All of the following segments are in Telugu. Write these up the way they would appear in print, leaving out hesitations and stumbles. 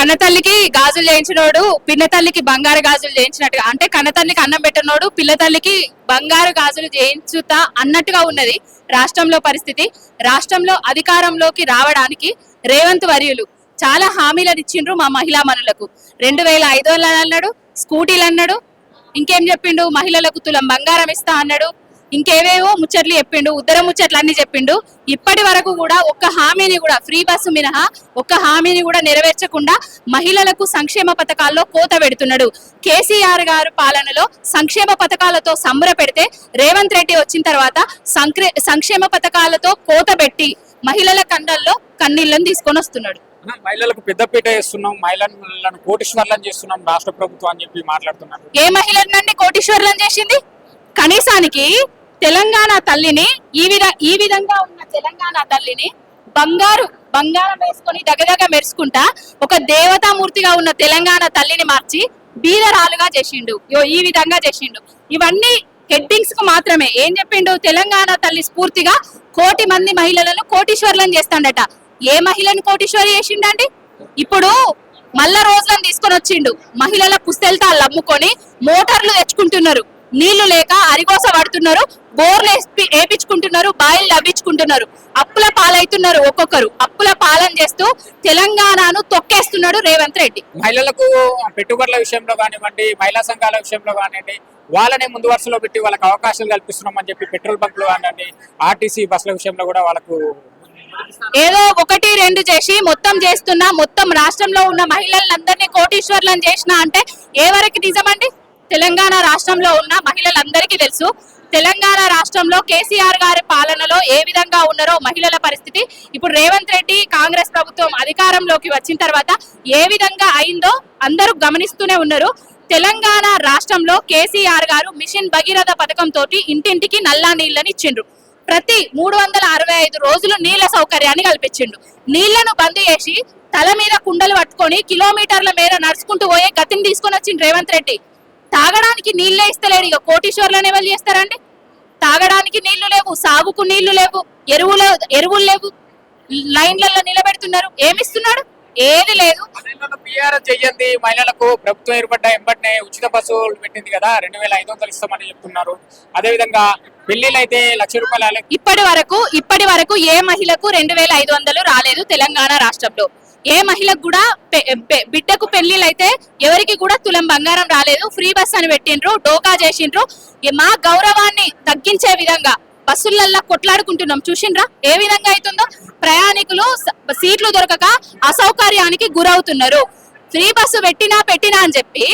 కన్నతల్లికి గాజులు చేయించినోడు పిన్న తల్లికి బంగారు గాజులు చేయించినట్టుగా, అంటే కన్నతల్లికి అన్నం పెట్టినోడు పిల్ల తల్లికి బంగారు గాజులు చేయించుతా అన్నట్టుగా ఉన్నది రాష్ట్రంలో పరిస్థితి. రాష్ట్రంలో అధికారంలోకి రావడానికి రేవంత్ వర్యులు చాలా హామీలను ఇచ్చిండ్రు మా మహిళా మనులకు. 2500 అన్నాడు, స్కూటీలు అన్నాడు, ఇంకేం చెప్పిండు, మహిళలకు తులం బంగారం ఇస్తా అన్నాడు, ఇంకేవేవో ముచ్చట్లు చెప్పిండు, ఉద్దర ముచ్చట్లు అన్ని చెప్పిండు. ఇప్పటి వరకు కూడా ఒక్క హామీని కూడా, ఫ్రీ బస్సు మినహా ఒక్క హామీని కూడా నెరవేర్చకుండా మహిళలకు సంక్షేమ పథకాల్లో కోత పెడుతున్నాడు. కేసీఆర్ గారు పాలనలో సంక్షేమ పథకాలతో సంబర పెడితే రేవంత్ రెడ్డి వచ్చిన తర్వాత సంక్షేమ పథకాలతో కోత పెట్టి మహిళల కండల్లో కన్నీళ్లను తీసుకొని వస్తున్నాడు. మహిళలకు పెద్దపీట వేస్తున్నాం, మహిళలను కోటీశ్వర్లను చేస్తున్నాం రాష్ట్ర ప్రభుత్వం అని చెప్పి మాట్లాడుతున్నారు. ఏ మహిళనండి కోటీశ్వర్లను చేసింది? కనీసానికి తెలంగాణ తల్లిని ఈ విధంగా ఉన్న తెలంగాణ తల్లిని బంగారం వేసుకొని దగ్గరగా మెరుచుకుంటా ఒక దేవతామూర్తిగా ఉన్న తెలంగాణ తల్లిని మార్చి బీదరాలుగా చేసిండు, ఈ విధంగా చేసిండు. ఇవన్నీ హెడ్డింగ్స్ కు మాత్రమే. ఏం చెప్పిండు? తెలంగాణ తల్లి స్ఫూర్తిగా 1 కోటి మంది మహిళలను కోటీశ్వర్లను చేస్తాడట. ఏ మహిళను కోటీశ్వరి చేసిండండి? ఇప్పుడు మల్ల రోజులను తీసుకొని వచ్చిండు. మహిళల పుస్తెల్తాళ్ళు అమ్ముకొని మోటార్లు తెచ్చుకుంటున్నారు, నీళ్లు లేక అరిగోస పడుతున్నారు, బోర్లు వేపించుకుంటున్నారు, బాయిలు లవ్వించుకుంటున్నారు, అప్పుల పాలవుతున్నారు. ఒక్కొక్కరు అప్పుల పాలన చేస్తూ తెలంగాణను తొక్కేస్తున్నాడు రేవంత్ రెడ్డి. మహిళలకు పెట్టుబడుల విషయంలో కానివ్వండి, మహిళా సంఘాల విషయంలో కానివ్వండి, వాళ్ళనే ముందు వరుసలో పెట్టి వాళ్ళకి అవకాశాలు కల్పిస్తున్నామని చెప్పి పెట్రోల్ బంకులు కానివ్వండి, ఆర్టీసీ బస్సుల విషయంలో కూడా వాళ్ళకు ఏదో 1, 2 చేసి మొత్తం చేస్తున్నా, మొత్తం రాష్ట్రంలో ఉన్న మహిళలందరినీ కోటీశ్వర్లను చేసిన అంటే ఏ వరకు నిజమండి? తెలంగాణ రాష్ట్రంలో ఉన్న మహిళలందరికీ తెలుసు. తెలంగాణ రాష్ట్రంలో కేసీఆర్ గారి పాలనలో ఏ విధంగా ఉన్నారో మహిళల పరిస్థితి, ఇప్పుడు రేవంత్ రెడ్డి కాంగ్రెస్ ప్రభుత్వం అధికారంలోకి వచ్చిన తర్వాత ఏ విధంగా అయిందో అందరూ గమనిస్తూనే ఉన్నారు. తెలంగాణ రాష్ట్రంలో కేసీఆర్ గారు మిషన్ భగీరథ పథకం తోటి ఇంటింటికి నల్లా నీళ్ళని ఇచ్చిండ్రు. ప్రతి 365 రోజులు నీళ్ల సౌకర్యాన్ని కల్పించిండు. నీళ్లను బంద్ చేసి తల మీద కుండలు పట్టుకొని కిలోమీటర్ల మేర నడుచుకుంటూ పోయే గతిని తీసుకొని వచ్చిండు రేవంత్ రెడ్డి. తాగడానికి నీళ్లే ఇస్తలేడు. ఇక కోటీశ్వర్లను ఎవరు చేస్తారండి? తాగడానికి నీళ్లు లేవు, సాగుకు నీళ్లు లేవు, ఎరువులు లేవు, లైన్లలో నిలబెడుతున్నారు. ఏమిస్తున్నాడు? ఏది లేదు. చెయ్యండి మహిళలకు ప్రభుత్వం ఏర్పడ్డ ఎంబడినే ఉచిత బస్సులు పెట్టింది కదా, 2500 ఇస్తామని చెప్తున్నారు. అదే విధంగా పెళ్లిలు అయితే ₹1,00,000. ఇప్పటి వరకు ఏ మహిళకు 2500 రాలేదు తెలంగాణ రాష్ట్రంలో. ఏ మహిళకు కూడా బిడ్డకు పెళ్లిళ్ళు అయితే ఎవరికి కూడా తులం బంగారం రాలేదు. ఫ్రీ బస్ అని పెట్టిండ్రు, డోకా చేసిండ్రు. మా గౌరవాన్ని తగ్గించే విధంగా బస్సులల్లో కొట్లాడుకుంటున్నాం. చూసిండ్రా ఏ విధంగా అవుతుందో? ప్రయాణికులు సీట్లు దొరకక అసౌకర్యానికి గురవుతున్నారు. ఫ్రీ బస్సు పెట్టినా అని చెప్పి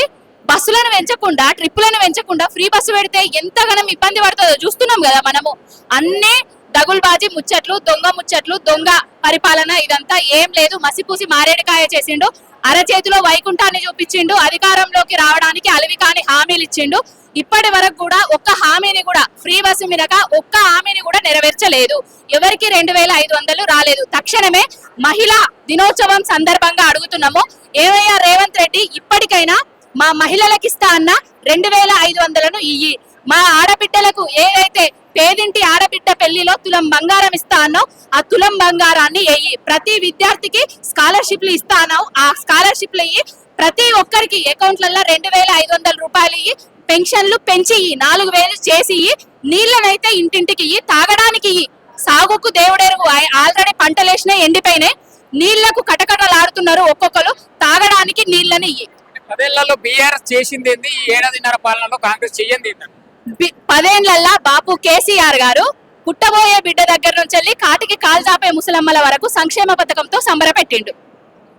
బస్సులను పెంచకుండా, ట్రిప్పులను పెంచకుండా ఫ్రీ బస్సు పెడితే ఎంతగానం ఇబ్బంది పడుతుందో చూస్తున్నాం కదా మనము. అన్ని దగుల్బాజీ ముచ్చట్లు, దొంగ ముచ్చట్లు, దొంగ పరిపాలన, ఇదంతా ఏం లేదు. మసిపూసి మారేడుకాయ చేసిండు, అరచేతిలో వైకుంఠాన్ని చూపించిండు, అధికారంలోకి రావడానికి అలవి కాని హామీలు ఇచ్చిండు. ఇప్పటి వరకు కూడా ఒక్క హామీని కూడా, ఫ్రీ బస్సు మినక ఒక్క హామీని కూడా నెరవేర్చలేదు. ఎవరికి 2500 రాలేదు. తక్షణమే మహిళా దినోత్సవం సందర్భంగా అడుగుతున్నాము, ఏమయ్యా రేవంత్ రెడ్డి, ఇప్పటికైనా మా మహిళలకు ఇస్తా అన్న 2500ను ఇయ్యి. మా ఆడబిడ్డలకు ఏదైతే పేదింటి ఆడబిడ్డ పెళ్లిలో తులం బంగారం ఇస్తా అన్నావు, ఆ తులం బంగారాన్ని వెయ్యి. ప్రతి విద్యార్థికి స్కాలర్షిప్లు ఇస్తా అన్నావు, ఆ స్కాలర్షిప్లు ఇయ్యి. ప్రతి ఒక్కరికి అకౌంట్లలో 2500 రూపాయలు ఇయ్యి. పెన్షన్లు పెంచి 4000 చేసి, నీళ్ళనైతే ఇంటింటికి ఇయ్యి, తాగడానికి ఇయ్యి. సాగుకు దేవుడెరువు, ఆల్రెడీ పంటలేసినా ఎండిపోయినాయి, నీళ్లకు కటకటలాడుతున్నారు ఒక్కొక్కరు, తాగడానికి నీళ్ళని ఇయ్యి. 10 ఏళ్లలో బీఆర్ఎస్ చేసింది ఏంది, ఈ 7.5 పాలనలో కాంగ్రెస్ చెయ్యింది? 10 ఏళ్లలో బాపు కేసీఆర్ గారు పుట్టబోయే బిడ్డ దగ్గర నుంచి కాటికి కాల్చాపే ముసలమ్మల వరకు సంక్షేమ పథకంతో సంబరపెట్టిండు.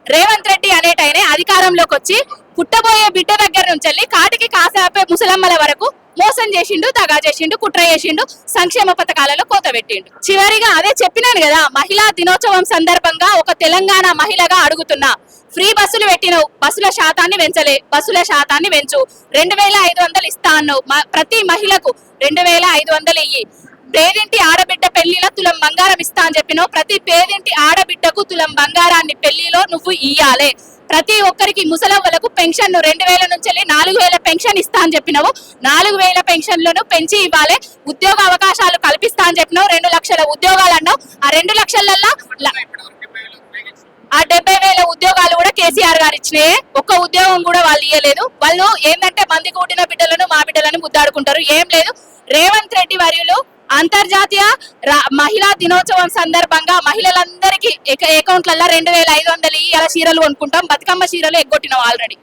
రేవంత్ రెడ్డి అనేటైనే అధికారంలోకి వచ్చి పుట్టబోయే బిడ్డ దగ్గర నుంచి కాటికి కాసాపే ముసలమ్మల వరకు మోసం చేసిండు, దగా చేసిండు, కుట్ర చేసిండు, సంక్షేమ పథకాలలో కోత పెట్టిండు. చివరిగా అదే చెప్పినాను కదా, మహిళా దినోత్సవం సందర్భంగా ఒక తెలంగాణ మహిళగా అడుగుతున్నా, ఫ్రీ బస్సులు పెట్టినవు, బస్సుల శాతాన్ని పెంచలే, బస్సుల శాతాన్ని పెంచు. 2500 ఇస్తా అన్నావు, ప్రతి మహిళకు 2500 ఇయ్యి. పేదింటి ఆడబిడ్డ పెళ్లిలో తులం బంగారం ఇస్తా అని చెప్పినావు, ప్రతి పేదింటి ఆడబిడ్డకు తులం బంగారాన్ని పెళ్లిలో నువ్వు ఇయ్యాలే. ప్రతి ఒక్కరికి ముసలవ్వలకు పెన్షన్ 2000 నుంచి 4000 పెన్షన్ ఇస్తా అని చెప్పినావు, 4000 పెన్షన్లను పెంచి ఇవ్వాలి. ఉద్యోగ అవకాశాలు కల్పిస్తా అని చెప్పినావు, 2 లక్షల ఉద్యోగాలు అన్నావు. ఆ 2 లక్షలల్లో ఆ 70,000 ఉద్యోగాలు కూడా కేసీఆర్ గారు ఇచ్చినాయే. ఒక్క ఉద్యోగం కూడా వాళ్ళు ఇవ్వలేదు. వాళ్ళు ఏంటంటే మంది కూడిన బిడ్డలను మా బిడ్డలను ముద్దాడుకుంటారు. ఏం లేదు. రేవంత్ రెడ్డి వర్యులు అంతర్జాతీయ మహిళా దినోత్సవం సందర్భంగా మహిళలందరికీ అకౌంట్లలో 2,500 ఇలా చీరలు కొనుక్కుంటాం. బతుకమ్మ చీరలు ఎగ్గొట్టినాం ఆల్రెడీ.